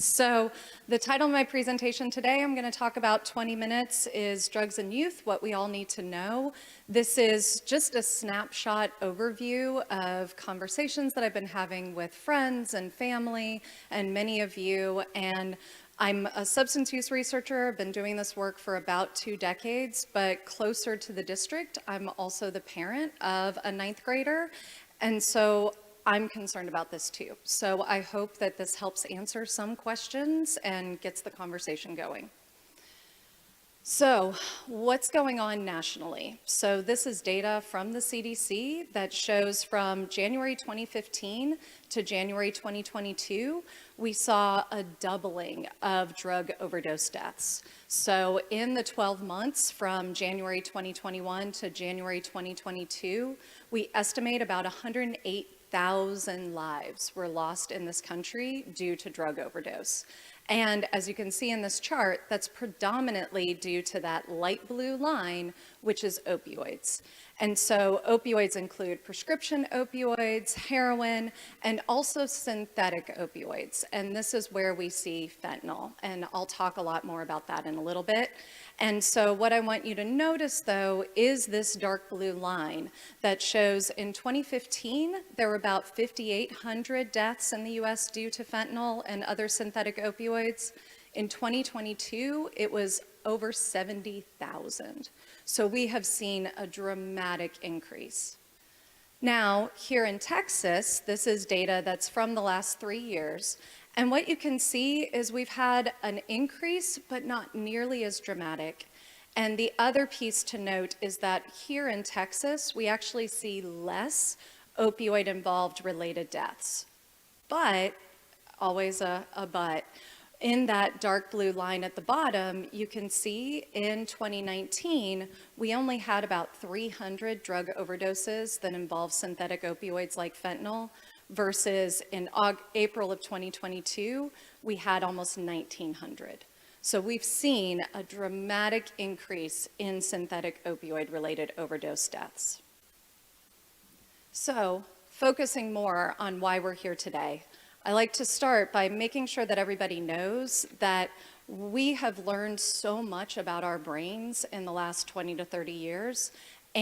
So the title of my presentation today, I'm going to talk about 20 minutes, is Drugs in Youth, What We All Need to Know. This is just a snapshot overview of conversations that I've been having with friends and family and many of you. And I'm a substance use researcher. I've been doing this work for about 2 decades, but closer to the district, I'm also the parent of a 9th grader. And so I'm concerned about this too. So I hope that this helps answer some questions and gets the conversation going. So what's going on nationally? So this is data from the CDC that shows from January 2015 to January 2022, we saw a doubling of drug overdose deaths. So in the 12 months from January 2021 to January 2022, we estimate about 108,000 lives were lost in this country due to drug overdose. And as you can see in this chart, that's predominantly due to that light blue line, which is opioids. And so opioids include prescription opioids, heroin, and also synthetic opioids. And this is where we see fentanyl. And I'll talk a lot more about that in a little bit. And so what I want you to notice, though, is this dark blue line that shows in 2015, there were about 5,800 deaths in the US due to fentanyl and other synthetic opioids. In 2022, it was over 70,000. So we have seen a dramatic increase. Now, here in Texas, this is data that's from the last 3 years. And what you can see is we've had an increase, but not nearly as dramatic. And the other piece to note is that here in Texas, we actually see less opioid-involved related deaths. But, always a but, in that dark blue line at the bottom, you can see in 2019, we only had about 300 drug overdoses that involve synthetic opioids like fentanyl, versus in April of 2022, we had almost 1,900. So we've seen a dramatic increase in synthetic opioid-related overdose deaths. So, focusing more on why we're here today, I like to start by making sure that everybody knows that we have learned so much about our brains in the last 20 to 30 years,